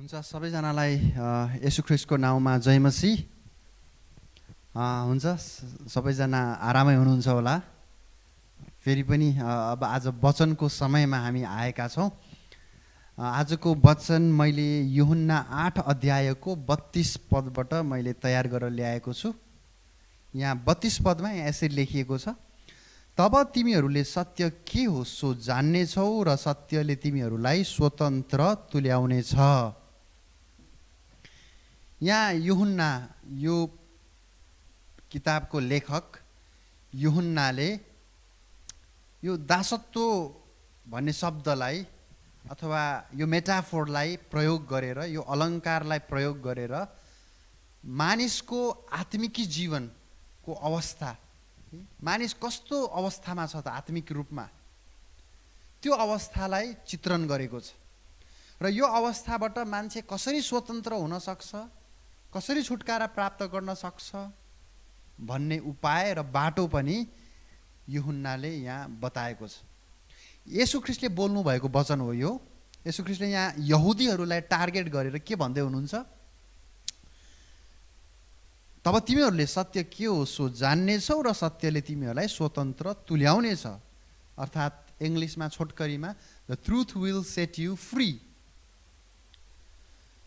हुन्छ सबैजनालाई येशू ख्रीष्टको नाउँमा जय मसीह। हुन्छ सबैजना आरामै हुनुहुन्छ होला। फेरि पनि अब आज वचनको समयमा हामी आएका छौँ। आजको वचन मैले यूहन्ना 8 अध्यायको 32 पदबाट मैले तयार गरेर ल्याएको छु। यहाँ 32 पदमा यहाँ यसरी लेखिएको छ, तब तिमीहरूले सत्य के हो सो जान्नेछौ र सत्यले तिमीहरूलाई स्वतन्त्र तुल्याउनेछ। यहाँ यूहन्ना, यो किताबको लेखक यूहन्नाले यो दासत्व भन्ने शब्दलाई अथवा यो मेटाफोरलाई प्रयोग गरेर, यो अलङ्कारलाई प्रयोग गरेर मानिसको आत्मिकी जीवनको अवस्था, मानिस कस्तो अवस्थामा छ त आत्मिक रूपमा, त्यो अवस्थालाई चित्रण गरेको छ। र यो अवस्थाबाट मान्छे कसरी स्वतन्त्र हुन सक्छ, कसरी छुटकारा प्राप्त गर्न सक्छ भन्ने उपाय र बाटो पनि यूहन्नाले यहाँ बताएको छ। येशू ख्रीष्टले बोल्नु भएको वचन हो यो। येशू ख्रीष्टले यहाँ यहुदीहरूलाई टार्गेट गरेर के भन्दै हुनुहुन्छ, तब तिमीहरूले सत्य के हो सो जान्नेछौ र सत्यले तिमीहरूलाई स्वतन्त्र तुल्याउनेछ। अर्थात् इङ्ग्लिसमा छोटकरीमा the truth will set you free.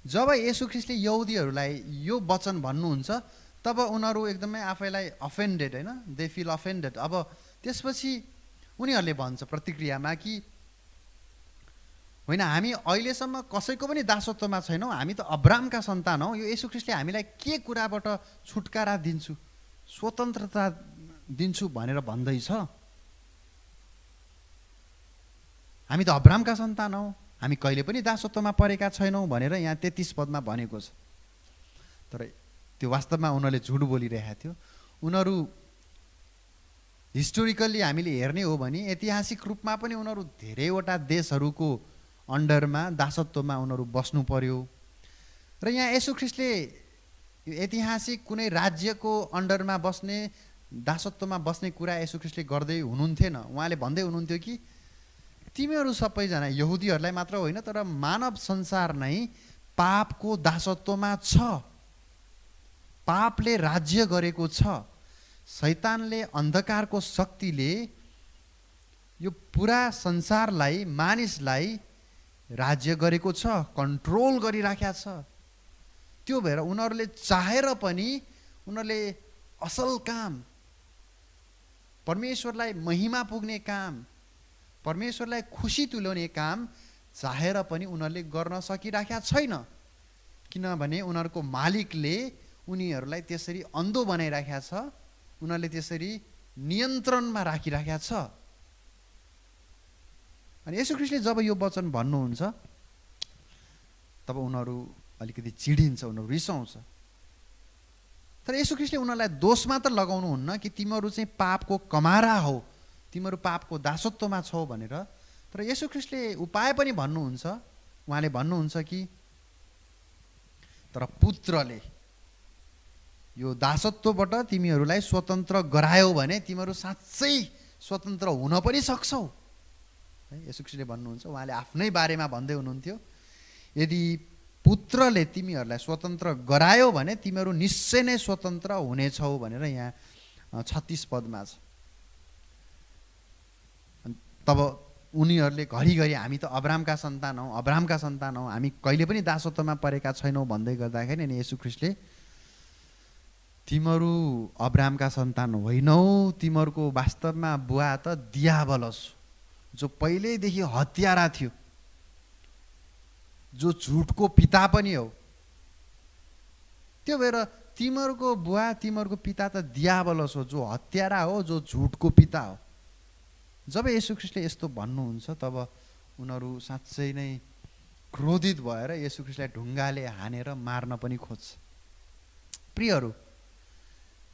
जब येशू ख्रीष्टले यहुदीहरूलाई यो वचन भन्नुहुन्छ तब उनीहरू एकदमै आफैलाई अफेन्डेड, होइन, दे फिल अफेन्डेड। अब त्यसपछि उनीहरूले भन्छ प्रतिक्रियामा कि होइन, हामी अहिलेसम्म कसैको पनि दासत्वमा छैनौँ, हामी त अब्राहमका सन्तान हौँ, यो येशू ख्रीष्टले हामीलाई के कुराबाट छुटकारा दिन्छु, स्वतन्त्रता दिन्छु भनेर भन्दैछ। हामी त अब्राहमका सन्तान हौँ, हामी कहिले पनि दासत्वमा परेका छैनौँ भनेर यहाँ 33 पदमा भनेको छ। तर त्यो वास्तवमा उनीहरूले झुट बोलिरहेका थियो। उनीहरू हिस्टोरिकल्ली हामीले हेर्ने हो भने ऐतिहासिक रूपमा पनि उनीहरू धेरैवटा देशहरूको अन्डरमा, दासत्वमा उनीहरू बस्नु पर्यो। र यहाँ येशू ख्रीष्टले ऐतिहासिक कुनै राज्यको अन्डरमा बस्ने, दासत्वमा बस्ने कुरा येशू ख्रीष्टले गर्दै हुनुहुन्थेन। उहाँले भन्दै हुनुहुन्थ्यो कि तिमीहरू सबैजना, यहुदीहरूलाई मात्र होइन तर मानव संसार नै पापको दासत्वमा छ, पापले राज्य गरेको छ। शैतानले, अन्धकारको शक्तिले यो पुरा संसारलाई, मानिसलाई राज्य गरेको छ, कन्ट्रोल गरिराखेको छ। त्यो भएर उनीहरूले चाहेर पनि उनीहरूले असल काम, परमेश्वरलाई महिमा पुग्ने काम, परमेश्वरलाई खुसी तुल्याउने काम चाहेर पनि उनीहरूले गर्न सकिराखेका छैन। किनभने उनीहरूको मालिकले उनीहरूलाई त्यसरी अन्धो बनाइराखेका छ, उनीहरूले त्यसरी नियन्त्रणमा राखिराखेका छ। अनि येशू ख्रीष्टले जब यो वचन भन्नुहुन्छ तब उनीहरू अलिकति चिडिन्छ, उनीहरू रिसाउँछ। तर येशू ख्रीष्टले उनीहरूलाई दोष मात्र लगाउनुहुन्न कि तिमीहरू चाहिँ पापको कमारा हो, तिमीहरू पापको दासत्वमा छौ भनेर। तर येशू ख्रीष्टले उपाय पनि भन्नुहुन्छ। उहाँले भन्नुहुन्छ कि तर पुत्रले यो दासत्वबाट तिमीहरूलाई स्वतन्त्र गरायो भने तिमीहरू साँच्चै स्वतन्त्र हुन पनि सक्छौ। येशू ख्रीष्टले भन्नुहुन्छ, उहाँले आफ्नै बारेमा भन्दै हुनुहुन्थ्यो, यदि पुत्रले तिमीहरूलाई स्वतन्त्र गरायो भने तिमीहरू निश्चय नै स्वतन्त्र हुनेछौ भनेर यहाँ 36 पदमा छ। तब उनीहरूले घरिघरि हामी त अब्राहमका सन्तान हौँ, अब्राहमका सन्तान हौँ, हामी कहिले पनि दासत्वमा परेका छैनौँ भन्दै गर्दाखेरि अनि येशू ख्रीष्टले तिमीहरू अब्राहमका सन्तान होइनौ, तिमीहरूको वास्तवमा बुवा त दियाबलस, जो पहिल्यैदेखि हत्यारा थियो, जो झुटको पिता पनि हो। त्यो भएर तिमीहरूको बुवा, तिमीहरूको पिता त दियाबलस हो, जो हत्यारा हो, जो झुटको पिता हो। जब येशू ख्रीष्टले यस्तो भन्नुहुन्छ तब उनीहरू साँच्चै नै क्रोधित भएर येशू ख्रीष्टलाई ढुङ्गाले हानेर मार्न पनि खोज्छ। प्रियहरू,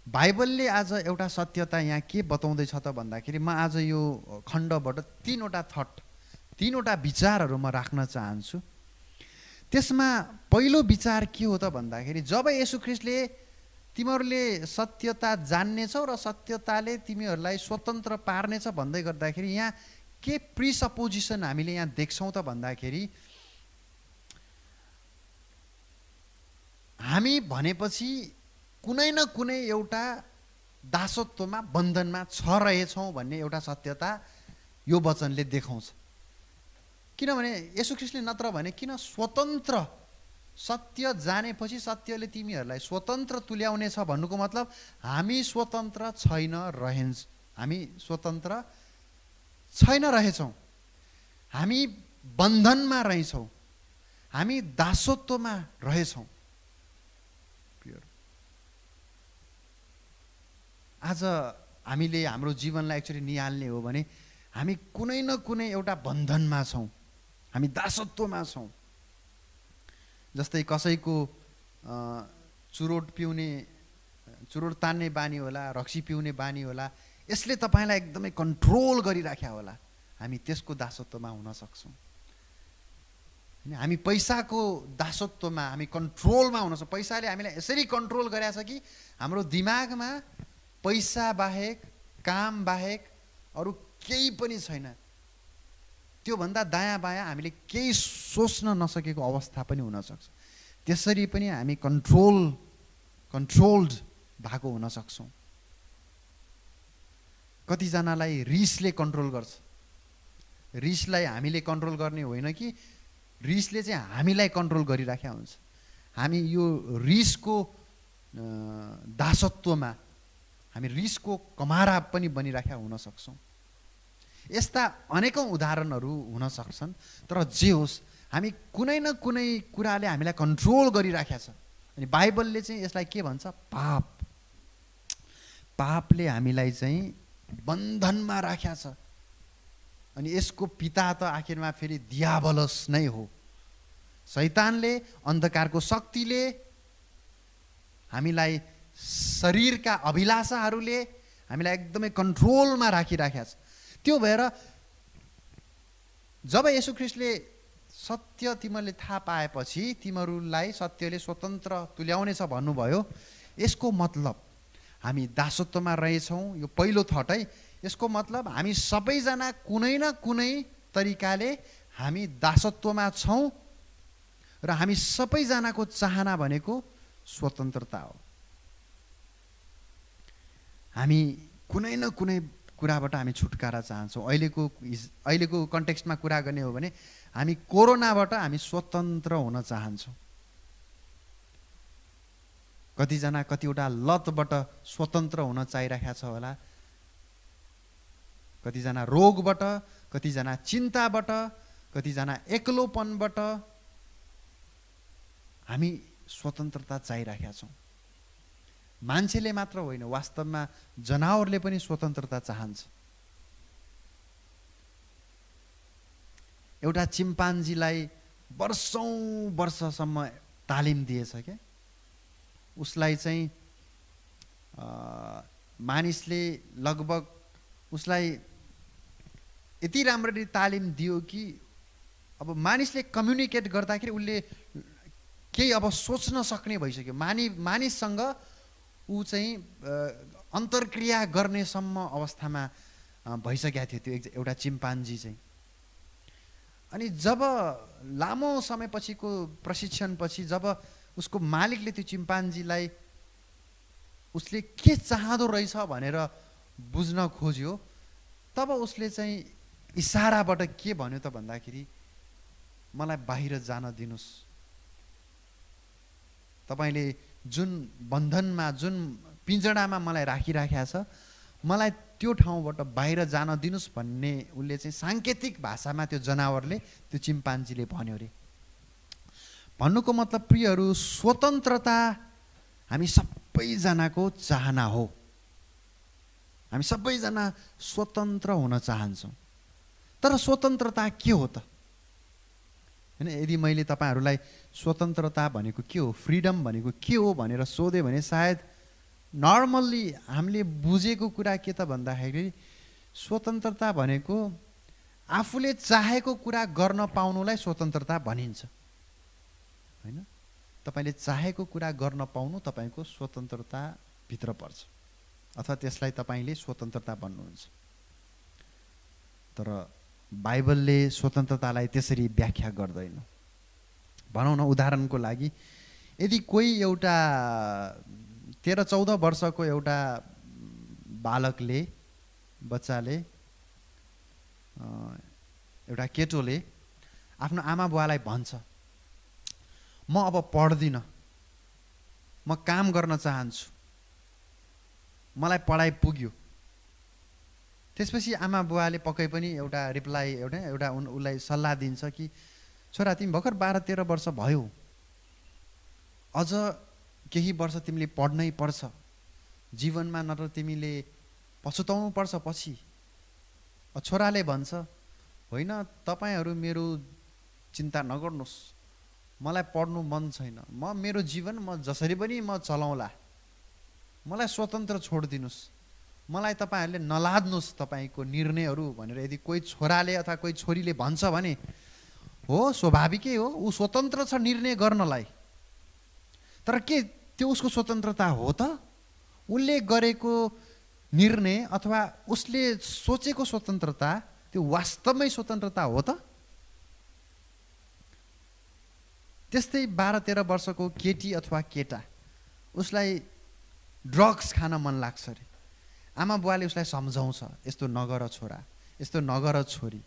बाइबलले आज एउटा सत्यता यहाँ के बताउँदैछ त भन्दाखेरि, म आज यो खण्डबाट 3वटा विचारहरू म राख्न चाहन्छु। त्यसमा पहिलो विचार के हो त भन्दाखेरि, जब येशू ख्रीष्टले तिमीहरूले सत्यता जान्नेछौ र सत्यताले तिमीहरूलाई स्वतन्त्र पार्नेछ भन्दै गर्दाखेरि यहाँ के प्रिसपोजिसन हामीले यहाँ देख्छौँ त भन्दाखेरि, हामी भनेपछि कुनै न कुनै एउटा दासत्वमा बन्धनमा रहेछौँ भन्ने एउटा सत्यता यो वचनले देखाउँछ। किनभने येशू ख्रीष्टले नत्र भने किन स्वतन्त्र सत्य जानेपछि सत्यले तिमीहरूलाई स्वतन्त्र तुल्याउनेछ भन्नुको मतलब हामी स्वतन्त्र हामी स्वतन्त्र छैन रहेछौँ, हामी बन्धनमा रहेछौँ, हामी दासत्वमा रहेछौँ। आज हामीले हाम्रो जीवनलाई एक्चुअली निहाल्ने हो भने हामी कुनै न कुनै एउटा बन्धनमा छौँ, हामी दासत्वमा छौँ। जस्तै कसैको चुरोट तान्ने बानी होला, रक्सी पिउने बानी होला, यसले तपाईँलाई एकदमै कन्ट्रोल गरिराख्या होला, हामी त्यसको दासत्वमा हुन सक्छौँ। हामी पैसाको दासत्वमा, हामी कन्ट्रोलमा हुन सक्छौँ। पैसाले हामीलाई यसरी कन्ट्रोल गरेछ कि हाम्रो दिमागमा पैसा बाहेक, काम बाहेक अरू केही पनि छैन। त्योभन्दा दायाँ बायाँ हामीले केही सोच्न नसकेको अवस्था पनि हुनसक्छ। त्यसरी पनि हामी कन्ट्रोल्ड भएको हुन सक्छौँ। कतिजनालाई रिसले कन्ट्रोल गर्छ। रिसलाई हामीले कन्ट्रोल गर्ने होइन कि रिसले चाहिँ हामीलाई कन्ट्रोल गरिराखेका हुन्छ। हामी यो रिसको दासत्वमा, हामी रिसको कमारा पनि बनिराखेका हुन सक्छौँ। यस्ता अनेकौँ उदाहरणहरू हुन सक्छन्। तर जे होस्, हामी कुनै न कुनै कुराले हामीलाई कन्ट्रोल गरिराखेका छ। अनि बाइबलले चाहिँ यसलाई के भन्छ? पापले हामीलाई चाहिँ बन्धनमा राखेका छ। अनि यसको पिता त आखिरमा फेरि दियाबलस नै हो। शैतानले, अन्धकारको शक्तिले, हामीलाई शरीरका अभिलाषाहरूले हामीलाई एकदमै कन्ट्रोलमा राखिराखेका छ। त्यो भएर जब येशू ख्रीष्टले सत्य तिमीहरूले थाहा पाएपछि तिमीहरूलाई सत्यले स्वतन्त्र तुल्याउनेछ भन्नुभयो, यसको मतलब हामी दासत्वमा रहेछौँ। यो पहिलो थट है। यसको मतलब हामी सबैजना कुनै न कुनै तरिकाले हामी दासत्वमा छौँ र हामी सबैजनाको चाहना भनेको स्वतन्त्रता हो। हामी कुनै न कुनै कुराबाट हामी छुटकारा चाहन्छौँ। अहिलेको कन्टेक्स्टमा कुरा गर्ने हो भने हामी कोरोनाबाट हामी स्वतन्त्र हुन चाहन्छौँ। कतिजना कतिवटा लतबाट स्वतन्त्र हुन चाहिरहेका छ होला। कतिजना रोगबाट, कतिजना चिन्ताबाट, कतिजना एक्लोपनबाट हामी स्वतन्त्रता चाहिरहेका छौँ। मान्छेले मात्र होइन, वास्तवमा जनावरले पनि स्वतन्त्रता चाहन्छ। एउटा चिम्पान्जीलाई वर्षसम्म तालिम दिएछ क्या। उसलाई चाहिँ मानिसले लगभग उसलाई यति राम्ररी तालिम दियो कि अब मानिसले कम्युनिकेट गर्दाखेरि उसले केही अब सोच्न सक्ने भइसक्यो। मानिससँग ऊ चाहिँ अन्तर्क्रिया गर्नेसम्म अवस्थामा भइसकेको थियो त्यो एउटा चिम्पान्जी चाहिँ। अनि जब लामो समयपछिको प्रशिक्षणपछि जब उसको मालिकले त्यो चिम्पान्जीलाई उसले के चाहँदो रहेछ भनेर बुझ्न खोज्यो, तब उसले चाहिँ इसाराबाट के भन्यो त भन्दाखेरि, मलाई बाहिर जान दिनुस्। तपाईँले जुन बन्धनमा, जुन पिँजडामा मलाई राखिराखेका छ, मलाई त्यो ठाउँबाट बाहिर जान दिनुस् भन्ने उसले चाहिँ साङ्केतिक भाषामा त्यो जनावरले, त्यो चिम्पान्जीले भन्यो अरे। भन्नुको मतलब प्रियहरू, स्वतन्त्रता हामी सबैजनाको चाहना हो। हामी सबैजना स्वतन्त्र हुन चाहन्छौँ। तर स्वतन्त्रता के हो त? हैन, यदि मैले तपाईँहरूलाई स्वतन्त्रता भनेको के हो, फ्रिडम भनेको के हो भनेर सोधेँ भने सायद नर्मल्ली हामीले बुझेको कुरा के त भन्दाखेरि, स्वतन्त्रता भनेको आफूले चाहेको कुरा गर्न पाउनुलाई स्वतन्त्रता भनिन्छ। हैन, तपाईँले चाहेको कुरा गर्न पाउनु तपाईँको स्वतन्त्रताभित्र पर्छ, अथवा त्यसलाई तपाईँले स्वतन्त्रता भन्नुहुन्छ। तर बाइबलले स्वतन्त्रतालाई त्यसरी व्याख्या गर्दैन। भनौँ न, उदाहरणको लागि यदि कोही एउटा 13-14 वर्षको एउटा बालकले बच्चाले एउटा केटोले आफ्नो आमा बुवालाई भन्छ म अब पढ्दिनँ, म काम गर्न चाहन्छु, मलाई पढाइ पुग्यो, त्यसपछि आमा बुवाले पक्कै पनि एउटा रिप्लाई एउटा उसलाई सल्लाह दिन्छ कि छोरा तिमी भर्खर 12-13 वर्ष भयो, अझ केही वर्ष तिमीले पढ्नै पर्छ, जीवनमा नत्र तिमीले पछुताउनु पर्छ पछि। छोराले भन्छ होइन तपाईहरू मेरो चिन्ता नगर्नुहोस्, मलाई पढ्नु मन छैन, मेरो जीवन म जसरी पनि म चलाउँला, मलाई स्वतन्त्र छोडिदिनुहोस्, मलाई तपाईँहरूले नलाद्नुहोस् तपाईँको निर्णयहरू भनेर यदि कोही छोराले अथवा कोही छोरीले भन्छ भने हो, स्वाभाविकै हो, ऊ स्वतन्त्र छ निर्णय गर्नलाई। तर के त्यो उसको स्वतन्त्रता हो त? उसले गरेको निर्णय अथवा उसले सोचेको स्वतन्त्रता त्यो वास्तवमै स्वतन्त्रता हो त? त्यस्तै 12-13 वर्षको केटी अथवा केटा उसलाई ड्रग्स खान मन लाग्छ अरे, आमा बुवाले उसलाई सम्झाउँछ यस्तो नगर छोरा, यस्तो नगर छोरी,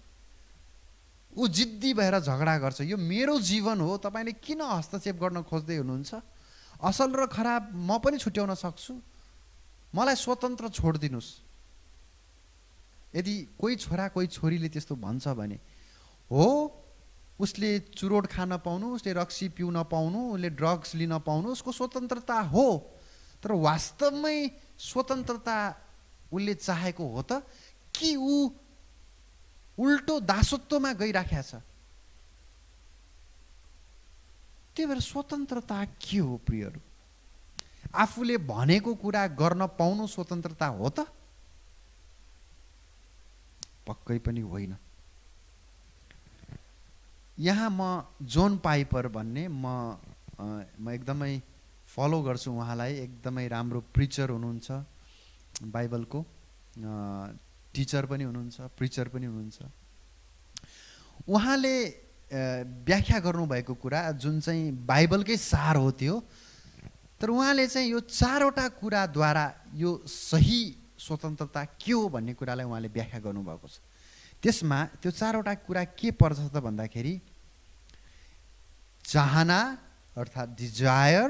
ऊ जिद्दी भएर झगडा गर्छ, यो मेरो जीवन हो, तपाईँले किन हस्तक्षेप गर्न खोज्दै हुनुहुन्छ, असल र खराब म पनि छुट्याउन सक्छु, मलाई स्वतन्त्र छोडिदिनुहोस्। यदि कोही छोरा कोही छोरीले त्यस्तो भन्छ भने हो, उसले चुरोट खान पाउनु, उसले रक्सी पिउन पाउनु, उसले ड्रग्स लिन पाउनु उसको स्वतन्त्रता हो, तर वास्तवमै स्वतन्त्रता उसले चाहेको हो त कि ऊ उल्टो दासत्वमा गइराखेको छ? त्यही भएर स्वतन्त्रता के हो प्रियहरू? आफूले भनेको कुरा गर्न पाउनु स्वतन्त्रता हो त? पक्कै पनि होइन। यहाँ म जोन पाइपर भन्ने म एकदमै फलो गर्छु उहाँलाई, एकदमै राम्रो प्रिचर हुनुहुन्छ, बाइबलको टिचर पनि हुनुहुन्छ, प्रिचर पनि हुनुहुन्छ। उहाँले व्याख्या गर्नुभएको कुरा जुन चाहिँ बाइबलकै सार हो त्यो, तर उहाँले चाहिँ यो 4वटा कुराद्वारा यो सही स्वतन्त्रता के हो भन्ने कुरालाई उहाँले व्याख्या गर्नुभएको छ। त्यसमा त्यो 4वटा कुरा के पर्छ त भन्दाखेरि चाहना अर्थात् डिजायर,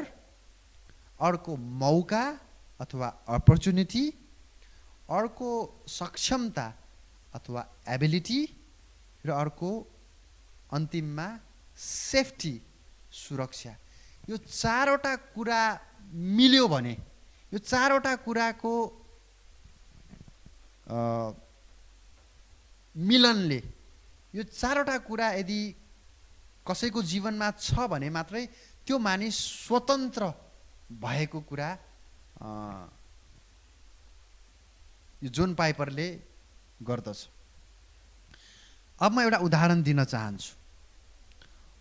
अर्को मौका अथवा अपर्च्युनिटी, अर्को सक्षमता अथवा एबिलिटी, र अर्को अन्तिममा सेफ्टी सुरक्षा। यो 4वटा कुरा मिल्यो भने, यो 4वटा कुराको मिलनले, यो 4वटा कुरा यदि कसैको जीवनमा छ भने मात्रै त्यो मानिस स्वतन्त्र भएको कुरा यो जोन पाइपरले गर्दछ। अब म एउटा उदाहरण दिन चाहन्छु।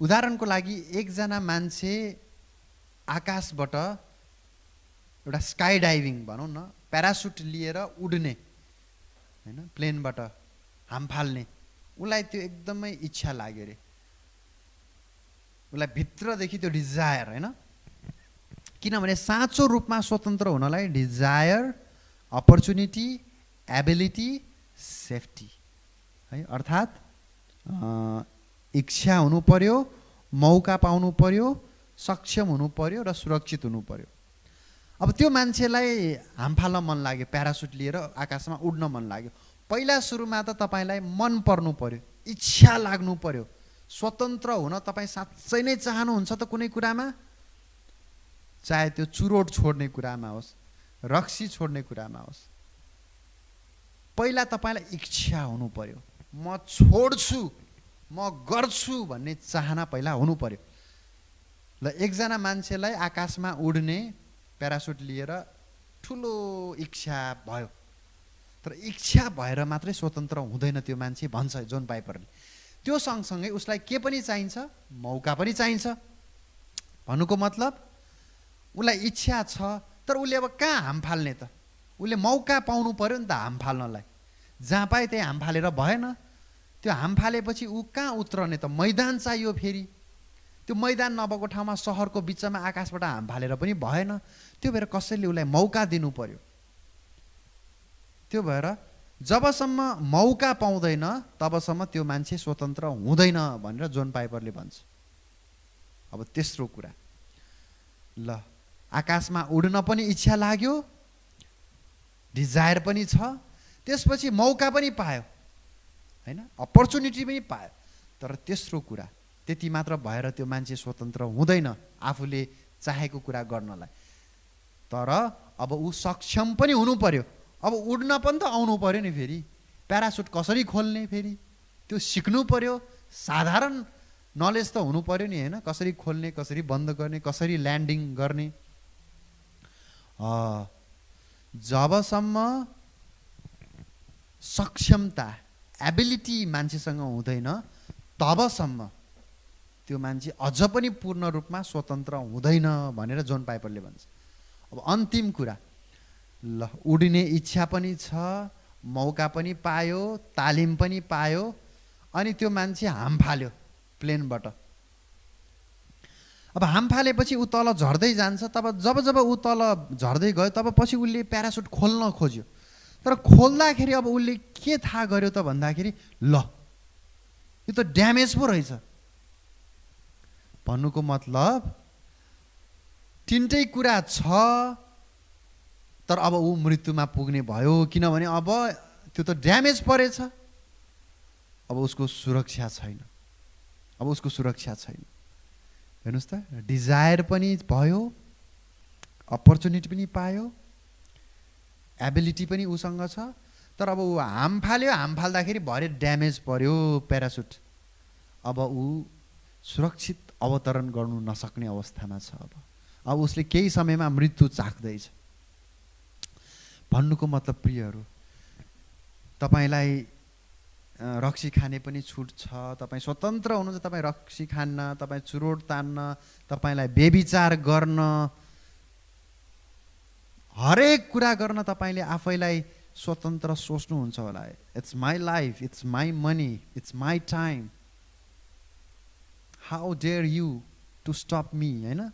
उदाहरणको लागि एकजना मान्छे आकाशबाट एउटा स्काई डाइभिङ भनौँ न, प्यारासुट लिएर उड्ने हैन, प्लेनबाट हाम फाल्ने, उसलाई त्यो एकदमै इच्छा लाग्यो अरे, उसलाई भित्रदेखि त्यो डिजायर हैन। किनभने साँचो रूपमा स्वतन्त्र हुनलाई डिजायर, अपर्च्युनिटी, एबिलिटी, सेफ्टी है, अर्थात् इच्छा हुनु पर्यो, मौका पाउनु पर्यो, सक्षम हुनु पर्यो र सुरक्षित हुनु पर्यो। अब त्यो मान्छेलाई हाम फाल्न मन लाग्यो, प्यारासुट लिएर आकाशमा उड्न मन लाग्यो। पहिला सुरुमा त तपाईलाई मन पर्नु पर्यो, इच्छा लाग्नु पर्यो, स्वतन्त्र हुन तपाईँ साँच्चै नै चाहनुहुन्छ त कुनै कुरामा, चाहे त्यो चुरोट छोड्ने कुरामा होस्, रक्सी छोड्ने कुरामा होस्, पहिला तपाईलाई इच्छा हुनु पर्यो, म छोड्छु, म गर्छु भन्ने चाहना पहिला हुनु पर्यो। ल एकजना मान्छेलाई आकाशमा उड्ने प्यारासुट लिएर ठुलो इच्छा भयो, तर इच्छा भएर मात्रै स्वतन्त्र हुँदैन त्यो मान्छे भन्छ जोन पाइपरले। त्यो सँगसँगै उसलाई के पनि चाहिन्छ, मौका पनि चाहिन्छ। भन्नुको मतलब उसलाई इच्छा छ, तर उसले अब कहाँ हाम फाल्ने त? उसले मौका पाउनु पर्यो नि त हाम फाल्नलाई। जहाँ पाए त्यही हाम फालेर भएन। त्यो हाम फालेपछि ऊ कहाँ उत्रने त? मैदान चाहियो फेरि। त्यो मैदान नभएको ठाउँमा सहरको बिचमा आकाशबाट हाम फालेर पनि भएन। त्यो भएर कसैले उसलाई मौका दिनु पर्यो। त्यो भएर जबसम्म मौका पाउँदैन तबसम्म त्यो मान्छे स्वतन्त्र हुँदैन भनेर जोन पाइपरले भन्छ। अब तेस्रो कुरा, ल आकाशमा उड्न पनि इच्छा लाग्यो, डिजायर पनि छ, त्यसपछि मौका पनि पायो हैन, अपर्च्युनिटी पनि पायो। तर तेस्रो कुरा, त्यति मात्र भएर त्यो मान्छे स्वतन्त्र हुँदैन आफूले चाहेको कुरा गर्नलाई। तर अब ऊ सक्षम पनि हुनु पर्यो। अब उड्न पनि त आउनु पर्यो नि, फेरि प्यारासुट कसरी खोल्ने फेरि त्यो सिक्नु पर्यो। साधारण नलेज त हुनु पर्यो नि हैन, कसरी खोल्ने, कसरी बन्द गर्ने, कसरी ल्यान्डिङ गर्ने। जबसम्म सक्षमता एबिलिटी मान्छेसँग हुँदैन तबसम्म त्यो मान्छे अझ पनि पूर्ण रूपमा स्वतन्त्र हुँदैन भनेर जोन पाइपरले भन्छ। अब अन्तिम कुरा, ल उड्ने इच्छा पनि छ, मौका पनि पायो, तालिम पनि पायो, अनि त्यो मान्छे हाम फाल्यो प्लेनबाट। अब हाम फालेपछि ऊ तल झर्दै जान्छ। तब जब ऊ तल झर्दै गयो तब पछि उसले प्यारासुट खोल्न खोज्यो। तर खोल्दाखेरि अब उसले के थाहा गर्यो त भन्दाखेरि, ल यो त ड्यामेज पो रहेछ। भन्नुको मतलब तिनटै कुरा छ, तर अब ऊ मृत्युमा पुग्ने भयो, किनभने अब त्यो त ड्यामेज परेछ। अब उसको सुरक्षा छैन, अब उसको सुरक्षा छैन। हेर्नुहोस् त, डिजायर पनि भयो, अपर्च्युनिटी पनि पायो, एबिलिटी पनि उसँग छ, तर अब ऊ हाम फाल्यो। हाम फाल्दाखेरि भरे ड्यामेज पर्यो प्यारासुट। अब ऊ सुरक्षित अवतरण गर्नु नसक्ने अवस्थामा छ। अब उसले केही समयमा मृत्यु चाख्दैछ। भन्नुको मतलब प्रियहरू, तपाईलाई रक्सी खाने पनि छुट छ, तपाईँ स्वतन्त्र हुनुहुन्छ, तपाईँ रक्सी खान्न, तपाईँ चुरोट तान्न, तपाईलाई बेविचार गर्न, हरेक कुरा गर्न तपाईले आफैलाई स्वतन्त्र सोच्नुहुन्छ होला। It's my life, it's my money, it's my time, how dare you to stop me, हैन?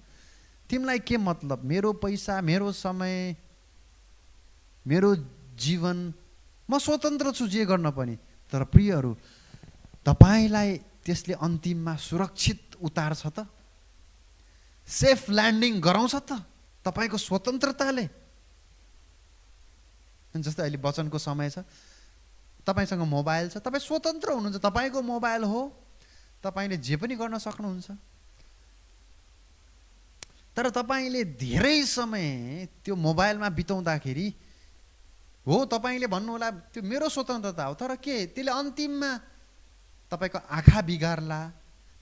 तिमीलाई के मतलब, मेरो पैसा, मेरो समय, मेरो जीवन, म स्वतन्त्र छु जे गर्न पनि। तर प्रियहरू, तपाईलाई त्यसले अन्तिममा सुरक्षित उतार्छ त? सेफ ल्यान्डिङ गराउँछ त तपाईको स्वतन्त्रताले? जस्तै अहिले वचनको समय छ, तपाईसँग मोबाइल छ, तपाईँ स्वतन्त्र हुनुहुन्छ, तपाईको मोबाइल हो, तपाईले जे पनि गर्न सक्नुहुन्छ। तर तपाईले धेरै समय त्यो मोबाइलमा बिताउँदाखेरि हो, तपाईले भन्नुहोला त्यो मेरो स्वतन्त्रता हो, तर के त्यसले अन्तिममा तपाईको आँखा बिगार्ला,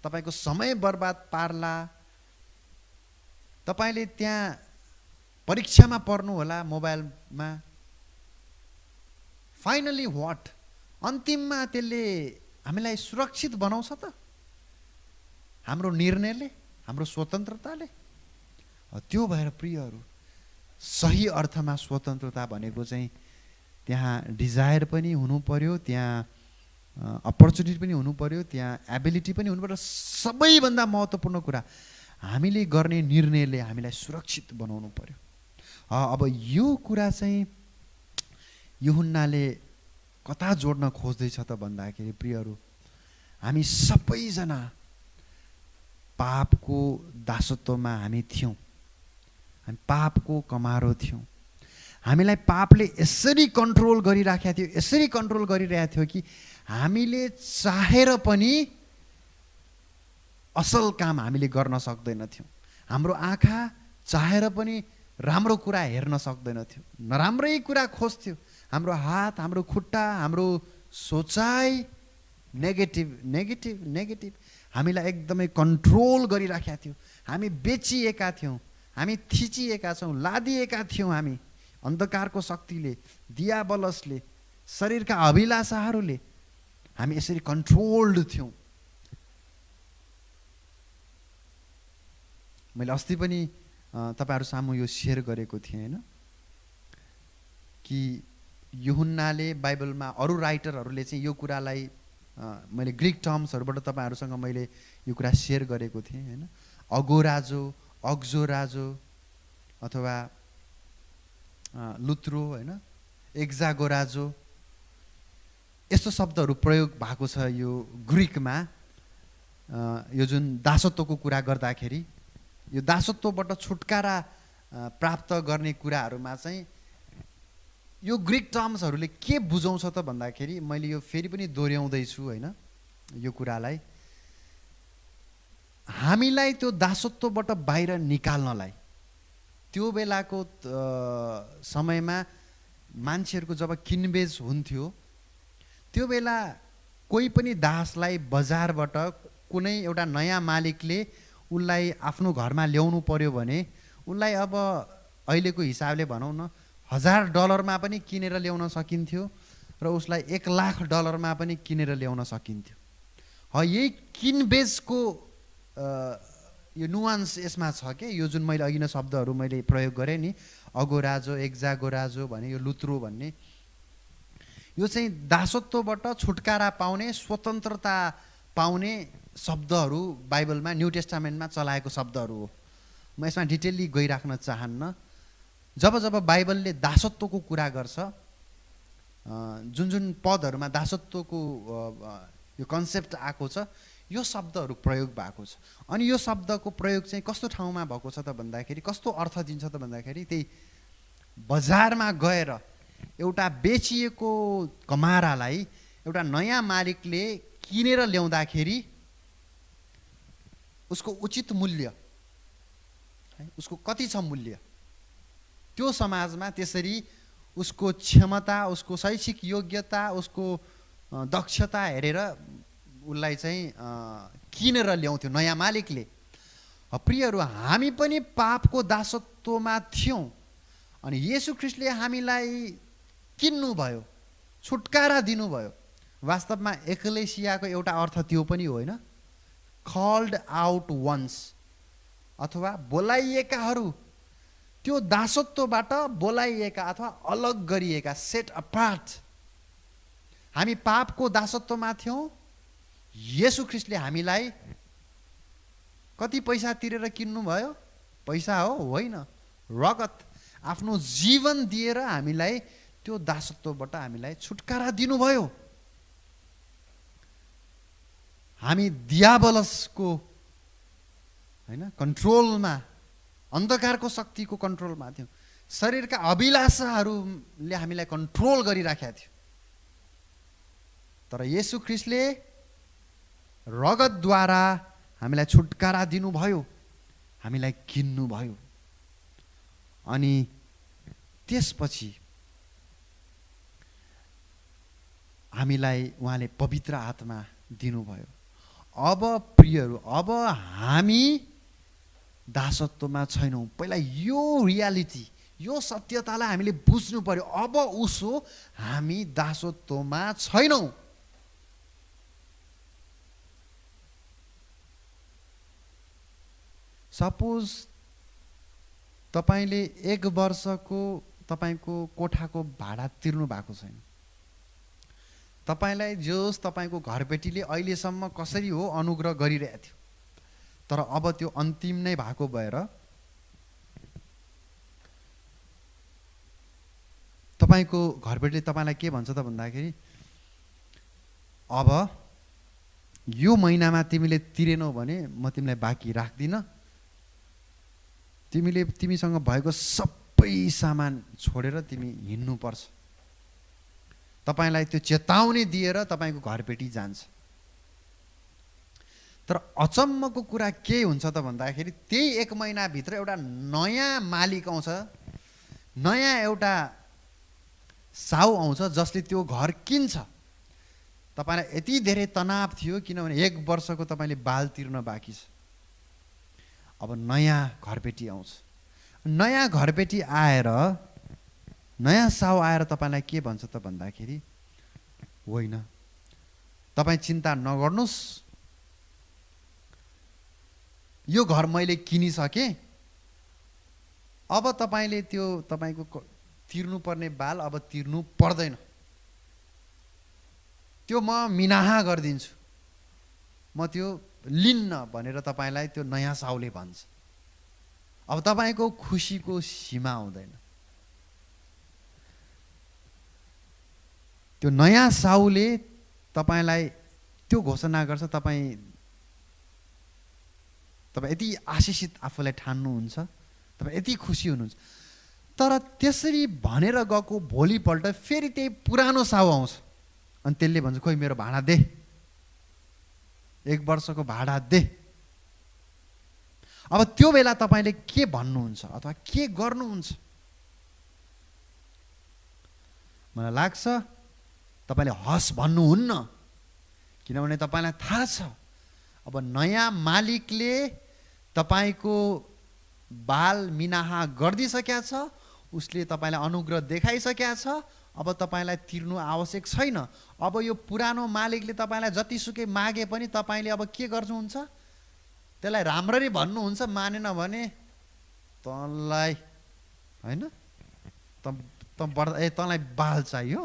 तपाईको समय बर्बाद पार्ला, तपाईले त्यहाँ परीक्षामा पर्नु होला मोबाइलमा। Finally what? अन्तिममा त्यसले हामीलाई सुरक्षित बनाउँछ त हाम्रो निर्णयले, हाम्रो स्वतन्त्रताले? त्यो भएर प्रियहरू, सही अर्थमा स्वतन्त्रता भनेको चाहिँ त्यहाँ डिजायर पनि हुनु पर्यो, त्यहाँ अपर्च्युनिटी पनि हुनु पर्यो, त्यहाँ एबिलिटी पनि हुनु पर्यो। सबैभन्दा महत्त्वपूर्ण कुरा, हामीले गर्ने निर्णयले हामीलाई सुरक्षित बनाउनु पर्यो। अब यो कुरा चाहिँ यूहन्नाले कता जोड्न खोज्दैछ त भन्दाखेरि प्रियहरू, हामी सबैजना पापको दासत्वमा हामी थियौँ, हामी पापको कमारो थियौँ। हामीलाई पापले यसरी कन्ट्रोल गरिराखेको थियो, यसरी कन्ट्रोल गरिरहेको थियो कि हामीले चाहेर पनि असल काम हामीले गर्न सक्दैनथ्यौँ। हाम्रो आँखा चाहेर पनि राम्रो कुरा हेर्न सक्दैनथ्यो, नराम्रै कुरा खोज्थ्यो। हाम्रो हात, हाम्रो खुट्टा, हाम्रो सोचाइ नेगेटिभ नेगेटिभ नेगेटिभ हामीलाई एकदमै कन्ट्रोल गरिराखेका थियो। हामी बेचिएका थियौँ, हामी थिचिएका छौँ, लादिएका थियौँ। हामी अन्धकारको शक्तिले, दियाबलसले, शरीरका अभिलाषाहरूले हामी यसरी कन्ट्रोल्ड थियौँ। मैले अस्ति पनि तपाईहरु सामु यो शेयर गरेको थिएँ हैन, कि यूहन्नाले बाइबलमा अरु राइटरहरूले चाहिँ यो कुरालाई मैले ग्रिक टर्म्सहरूबाट तपाईँहरूसँग मैले यो कुरा सेयर गरेको थिएँ होइन। अगोराजो, अक्जोराजो अथवा लुत्रो होइन, एक्जागोराजो, यस्तो शब्दहरू प्रयोग भएको छ यो ग्रिकमा। यो जुन दासत्वको कुरा गर्दाखेरि यो दासत्वबाट छुटकारा प्राप्त गर्ने कुराहरूमा चाहिँ यो ग्रिक टर्म्सहरूले के बुझाउँछ त भन्दाखेरि, मैले यो फेरि पनि दोहोऱ्याउँदैछु होइन यो कुरालाई, हामीलाई त्यो दासत्वबाट बाहिर निकाल्नलाई। त्यो बेलाको समयमा मान्छेहरूको जब किनबेच हुन्थ्यो, त्यो बेला कोही पनि दासलाई बजारबाट कुनै एउटा नयाँ मालिकले उसलाई आफ्नो घरमा ल्याउनु पर्यो भने उसलाई अब अहिलेको हिसाबले भनौँ न $1000 पनि किनेर ल्याउन सकिन्थ्यो र उसलाई $1,00,000 पनि किनेर ल्याउन सकिन्थ्यो। यही किनबेचको यो नुवान्स यसमा छ के। यो जुन मैले अघि नै शब्दहरू मैले प्रयोग गरेँ नि, अगोराजो, एक्जागोराजो भने, यो लुत्रो भन्ने, यो चाहिँ दासत्वबाट छुटकारा पाउने, स्वतन्त्रता पाउने शब्दहरू बाइबलमा, न्यू टेस्टामेन्टमा चलाएको शब्दहरू हो। म यसमा डिटेलली गइराख्न चाहन्न। जब जब बाइबलले दासत्वको कुरा गर्छ, जुन जुन पदहरूमा दासत्वको यो कन्सेप्ट आएको छ, यो शब्दहरू प्रयोग भएको छ। अनि यो शब्दको प्रयोग चाहिँ कस्तो ठाउँमा भएको छ त भन्दाखेरि, कस्तो अर्थ दिन्छ त भन्दाखेरि, त्यही बजारमा गएर एउटा बेचिएको कमारालाई एउटा नयाँ मालिकले किनेर ल्याउँदाखेरि उसको उचित मूल्य, उसको कति छ मूल्य, त्यो समाजमा त्यसरी उसको क्षमता, उसको शैक्षिक योग्यता, उसको दक्षता हेरेर उसलाई चाहिँ किनेर ल्याउँथ्यो नयाँ मालिकले। प्रियहरू, हामी पनि पापको दासत्वमा थियौँ अनि येशू ख्रीष्टले हामीलाई किन्नुभयो, छुटकारा दिनुभयो। वास्तवमा एक्लेसियाको एउटा अर्थ त्यो पनि हो होइन, कल्ड आउट वन्स, अथवा बोलाइएकाहरू, त्यो दासत्वबाट बोलाइएका अथवा अलग गरिएका, सेट अपार्ट। हामी पापको दासत्वमा थियौँ, येशू ख्रीष्टले हामीलाई कति पैसा तिरेर किन्नुभयो? पैसा हो? होइन, रगत, आफ्नो जीवन दिएर हामीलाई त्यो दासत्वबाट हामीलाई छुटकारा दिनुभयो। हामी दियाबलसको होइन कन्ट्रोलमा, अन्धकारको शक्तिको कन्ट्रोलमा थियौँ। शरीरका अभिलाषाहरूले हामीलाई कन्ट्रोल गरिराखेका थियो। तर येशू ख्रीष्टले रगतद्वारा हामीलाई छुटकारा दिनुभयो, हामीलाई किन्नुभयो। अनि त्यसपछि हामीलाई उहाँले पवित्र आत्मा दिनुभयो। अब प्रियहरू, अब हामी दासत्वमा छैनौँ। पहिला यो रियालिटी, यो सत्यतालाई हामीले बुझ्नु पर्यो। अब उसो हामी दासत्वमा छैनौँ। सपोज तपाईँले 1 वर्षको तपाईँको कोठाको भाडा तिर्नु भएको छैन। तपाईँलाई जोस् तपाईँको घरबेटीले अहिलेसम्म कसरी हो अनुग्रह गरिरहेको थियो, तर अब त्यो अन्तिम नै भएको भएर तपाईँको घरबेटीले तपाईँलाई के भन्छ त भन्दाखेरि, अब यो महिनामा तिमीले तिरेनौ भने म तिमीलाई बाँकी राख्दिनँ, तिमीसँग भएको सबै सामान छोडेर तिमी हिँड्नुपर्छ। तपाईँलाई त्यो चेतावनी दिएर तपाईँको घरबेटी जान्छ। तर अचम्मको कुरा के हुन्छ त भन्दाखेरि, त्यही 1 महिनाभित्र एउटा नयाँ मालिक आउँछ, नयाँ एउटा साउ आउँछ जसले त्यो घर किन्छ। तपाईँलाई यति धेरै तनाव थियो किनभने 1 वर्षको तपाईँले बाल तिर्न बाँकी छ। अब नयाँ घरबेटी आउँछ। नयाँ घरबेटी आएर, नयाँ साउ आएर तपाईँलाई के भन्छ त भन्दाखेरि, होइन तपाईँ चिन्ता नगर्नुहोस्, यो घर मैले किनिसकेँ, अब तपाईँले त्यो तपाईँको तिर्नुपर्ने बाल अब तिर्नु पर्दैन। त्यो म मिनाहा गरिदिन्छु, म त्यो लिन्न भनेर तपाईँलाई त्यो नयाँ साउले भन्छ। अब तपाईँको खुसीको सीमा हुँदैन। त्यो नयाँ साउले तपाईँलाई त्यो घोषणा गर्छ, तपाईँ यति आशिषित आफूलाई ठान्नुहुन्छ, तपाईँ यति खुसी हुनुहुन्छ। तर त्यसरी भनेर गएको भोलिपल्ट फेरि त्यही पुरानो साउ आउँछ अनि त्यसले भन्छ खोइ मेरो भाडा दे, 1 वर्षको भाडा दे। अब त्यो बेला तपाईँले के भन्नुहुन्छ अथवा के गर्नुहुन्छ? मलाई लाग्छ तपाईँले हस् भन्नुहुन्न, किनभने तपाईँलाई थाहा छ अब नयाँ मालिकले तपाईँको बाल मिनाहा गरिदिइसकेका छ, उसले तपाईँलाई अनुग्रह देखाइसकेका छ। अब तपाईँलाई तिर्नु आवश्यक छैन। अब यो पुरानो मालिकले तपाईँलाई जतिसुकै मागे पनि तपाईँले अब के गर्नुहुन्छ? त्यसलाई राम्ररी भन्नुहुन्छ, मानेन भने तँलाई होइन तँलाई बाल चाहियो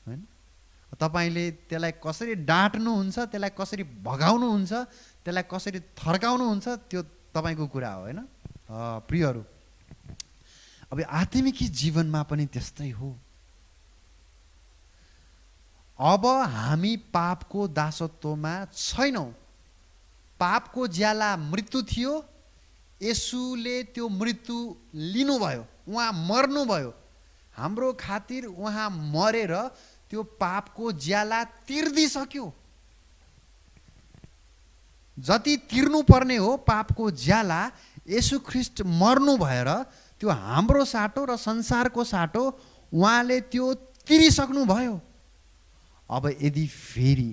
होइन। तपाईँले त्यसलाई कसरी डाँट्नुहुन्छ, त्यसलाई कसरी भगाउनुहुन्छ, त्यसलाई कसरी थर्काउनुहुन्छ, त्यो तपाईँको कुरा हो होइन। प्रियहरू, अब आत्मिकी जीवनमा पनि त्यस्तै हो। अब हामी पापको दासत्वमा छैनौँ। पापको ज्याला मृत्यु थियो, येशूले त्यो मृत्यु लिनुभयो, उहाँ मर्नुभयो हाम्रो खातिर। उहाँ मरेर त्यो पापको ज्याला तिर्दिसक्यो। जति तिर्नु पर्ने हो पापको ज्याला, येशू ख्रीष्ट मर्नु भएर त्यो हाम्रो साटो र संसारको साटो उहाँले त्यो तिरिसक्नु भयो। अब यदि फेरि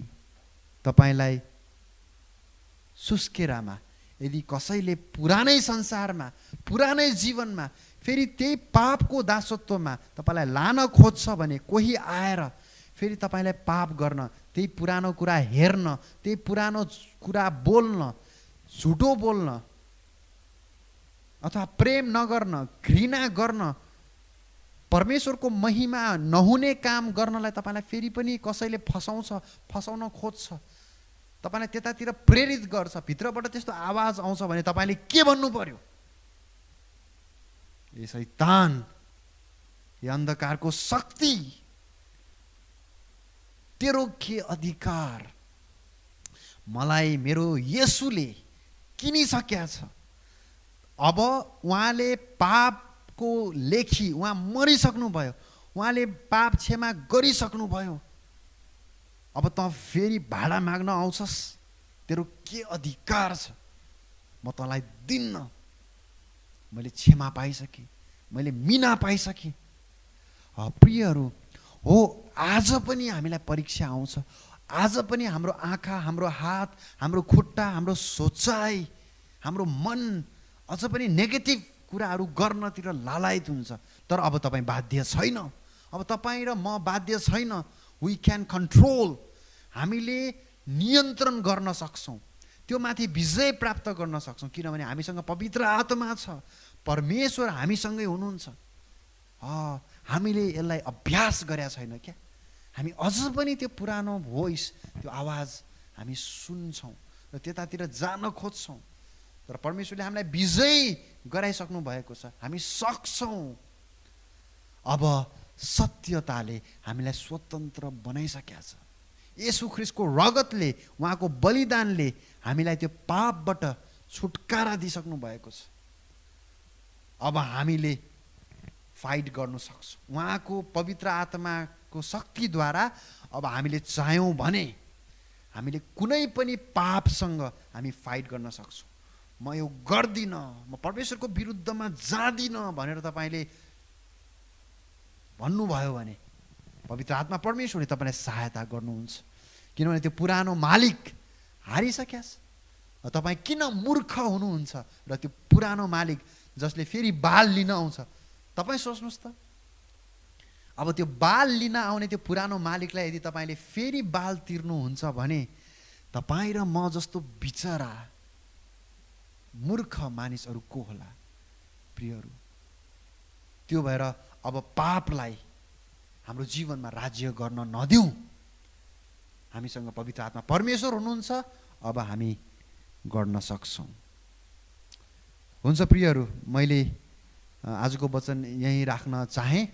तपाईलाई सुस्केरामा यदि कसैले पुरानै संसारमा पुरानै जीवनमा फेरि त्यही पापको दासत्वमा तपाईलाई लान खोज्छ भने, कोही आएर फेरि तपाईलाई पाप गर्न, त्यही पुरानो कुरा हेर्न, त्यही पुरानो कुरा बोल्न, झुटो बोल्न अथवा प्रेम नगर्न, घृणा गर्न, परमेश्वरको महिमा नहुने काम गर्नलाई तपाईलाई फेरि पनि कसैले फसाउन खोज्छ, तपाईलाई त्यतातिर प्रेरित गर्छ, भित्रबाट त्यस्तो आवाज आउँछ भने तपाईले के भन्नु पर्यो? ए शैतान, यो अन्धकारको शक्ति, तेरो के अधिकार? मलाई मेरो येशूले किनिसकेका छ। अब उहाँले पापको लेखी, उहाँ मरिसक्नु भयो, उहाँले पाप क्षमा गरिसक्नु भयो। अब त फेरि भाडा माग्न आउँछस्? तेरो के अधिकार छ? म तँलाई दिन्न। मैले क्षमा पाइसकेँ, मैले मिना पाइसकेँ। प्रियहरू हो, आज पनि हामीलाई परीक्षा आउँछ। आज पनि हाम्रो आँखा, हाम्रो हात, हाम्रो खुट्टा, हाम्रो सोचाइ, हाम्रो मन अझ पनि नेगेटिभ कुराहरू गर्नतिर लालायत हुन्छ। तर अब तपाईँ बाध्य छैन। अब तपाईँ र म बाध्य छैन। We can control. हामीले नियन्त्रण गर्न सक्छौँ, त्यो माथि विजय प्राप्त गर्न सक्छौँ, किनभने हामीसँग पवित्र आत्मा छ, परमेश्वर हामीसँगै हुनुहुन्छ। हामीले यसलाई अभ्यास गरेका छैन क्या? हामी अझ पनि त्यो पुरानो भोइस, त्यो आवाज हामी सुन्छौँ र त्यतातिर जान खोज्छौँ। तर परमेश्वरले हामीलाई विजय गराइसक्नु भएको छ। हामी सक्छौँ। अब सत्यताले हामीलाई स्वतन्त्र बनाइसकेका छ। येशू ख्रीष्टको रगतले, उहाँको बलिदानले हामीलाई त्यो पापबाट छुटकारा दिइसक्नु भएको छ। अब हामीले फाइट गर्नु सक्छौँ उहाँको पवित्र आत्माको शक्तिद्वारा। अब हामीले चाह्यौँ भने हामीले कुनै पनि पापसँग हामी फाइट गर्न सक्छौँ। म यो गर्दिनँ, म परमेश्वरको विरुद्धमा जाँदिनँ भनेर तपाईँले भन्नुभयो भने पवित्र आत्मा परमेश्वरले तपाईँलाई सहायता गर्नुहुन्छ, किनभने त्यो पुरानो मालिक हारिसक्या छ। तपाईँ किन मूर्ख हुनुहुन्छ र त्यो पुरानो मालिक जसले फेरि बाल लिन आउँछ, तपाईँ सोच्नुहोस् त। अब त्यो बाल लिन आउने त्यो पुरानो मालिकलाई यदि तपाईँले फेरि बाल तिर्नुहुन्छ भने तपाईँ र म जस्तो बिचरा मूर्ख मानिसहरू को होला? प्रियहरू, त्यो भएर अब पापलाई हाम्रो जीवनमा राज्य गर्न नदिउँ। हामीसँग पवित्र आत्मा परमेश्वर हुनुहुन्छ, अब हामी गर्न सक्छौँ। हुन्छ प्रियहरू, मैले आजको वचन यहीँ राख्न चाहेँ।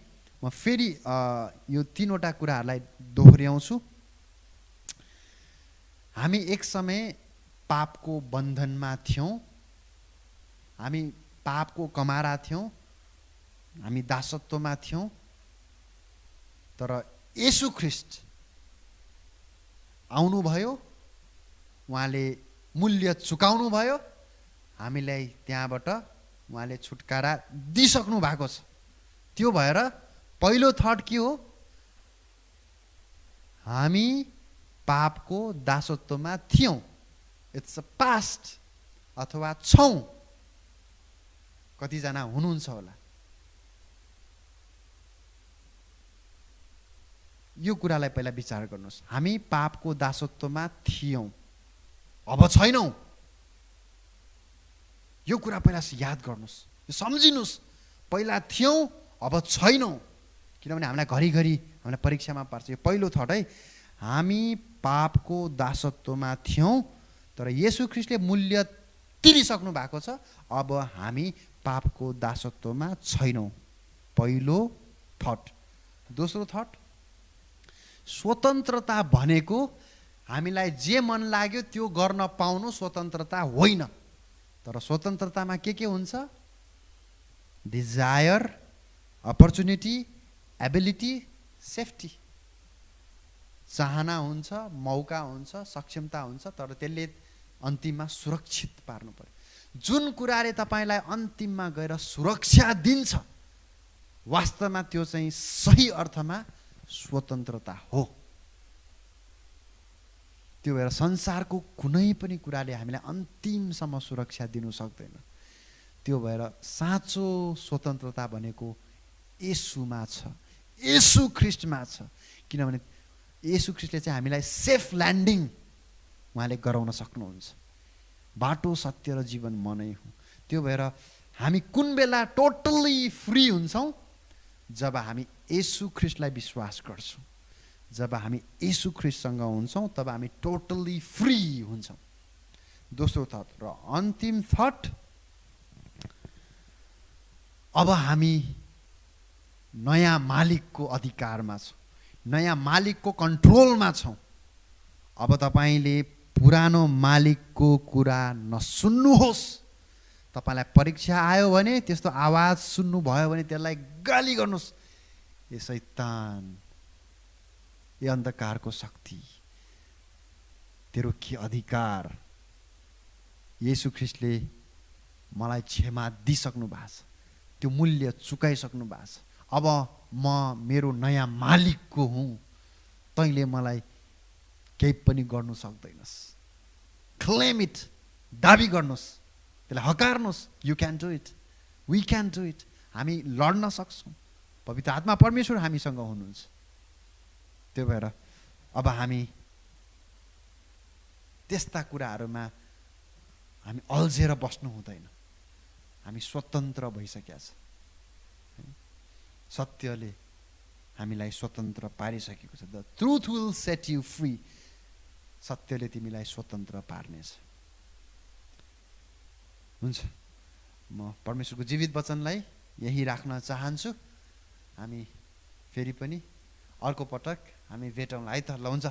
म फेरि यो 3वटा कुराहरूलाई दोहोऱ्याउँछु। हामी एक समय पापको बन्धनमा थियौँ, हामी पापको कमारा थियौँ, हामी दासत्वमा थियौँ। तर येशू ख्रीष्ट आउनुभयो, उहाँले मूल्य चुकाउनु भयो, हामीलाई त्यहाँबाट उहाँले छुटकारा दिइसक्नु भएको छ। त्यो भएर पहिलो थट के हो? हामी पापको दासत्वमा थियौँ, इट्स अ पास्ट, अथवा छौँ। कतिजना हुनुहुन्छ होला? यो कुरालाई पहिला विचार गर्नुहोस्। हामी पापको दासत्वमा थियौँ, अब छैनौँ। यो कुरा पहिला याद गर्नुहोस्, यो सम्झिनुहोस्। पहिला थियौँ, अब छैनौँ। किनभने हामीलाई घरिघरि हामीलाई परीक्षामा पार्छ। यो पहिलो थट है, हामी पापको दासत्वमा थियौँ, तर येशू ख्रीष्टले मूल्य तिरिसक्नु भएको छ। अब हामी पापको दासत्वमा छैनौँ। पहिलो थट। दोस्रो थट, स्वतन्त्रता भनेको हामीलाई जे मन लाग्यो त्यो गर्न पाउनु स्वतन्त्रता होइन। तर स्वतन्त्रतामा के हुन्छ? Desire, opportunity, ability, safety. चाहना हुन्छ, मौका हुन्छ, सक्षमता हुन्छ, तर त्यसले अन्तिममा सुरक्षित पार्नु पर्यो। जुन कुराले तपाईँलाई अन्तिममा गएर सुरक्षा दिन्छ, वास्तवमा त्यो चाहिँ सही अर्थमा स्वतन्त्रता हो। त्यो भएर संसारको कुनै पनि कुराले हामीलाई अन्तिमसम्म सुरक्षा दिनु सक्दैन। त्यो भएर साँचो स्वतन्त्रता भनेको येशूमा छ, येशू ख्रीष्टमा छ। किनभने येशू ख्रीष्टले चाहिँ हामीलाई सेफ ल्यान्डिङ उहाँले गराउन सक्नुहुन्छ। बाटो, सत्य र जीवन म नै हुँ। त्यो भएर हामी कुन बेला टोटल्ली फ्री हुन्छौँ? जब हामी येशू ख्रीष्टलाई विश्वास गर्छौँ, जब हामी येशू ख्रीष्टसँग हुन्छौँ, तब हामी टोटल्ली फ्री हुन्छौँ। दोस्रो थट र अन्तिम थट, अब हामी नयाँ मालिकको अधिकारमा छौँ, नयाँ मालिकको कन्ट्रोलमा छौँ। अब तपाईँले पुरानो मालिकको कुरा नसुन्नुहोस्। तपाईँलाई परीक्षा आयो भने, त्यस्तो आवाज सुन्नुभयो भने त्यसलाई गाली गर्नुहोस्। ए शैतान, ए अन्धकारको शक्ति, तेरो के अधिकार? येशू ख्रीष्टले मलाई क्षमा दिइसक्नु भएको छ, त्यो मूल्य चुकाइसक्नु भएको छ। अब म मेरो नयाँ मालिकको हुँ, तैँले मलाई केही पनि गर्नु सक्दैनस्। क्लेम इट, दाबी गर्नुहोस्, त्यसलाई हकार्नुहोस्। You can do it, we can do it. हामी लड्न सक्छौँ, पवित्र आत्मा परमेश्वर हामीसँग हुनुहुन्छ। त्यो भएर अब हामी त्यस्ता कुराहरूमा हामी अल्झेर बस्नु हुँदैन। हामी स्वतन्त्र भइसकेका छ। सत्यले हामीलाई स्वतन्त्र पारिसकेको छ। The truth will set you free. सत्यले तिमीलाई स्वतन्त्र पार्नेछ। हुन्छ, म परमेश्वरको जीवित वचनलाई यही राख्न चाहन्छु। हामी फेरि पनि अर्को पटक हामी भेटौँला है त। ल, हुन्छ,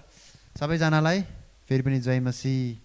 सबैजनालाई फेरि पनि जय मसीह।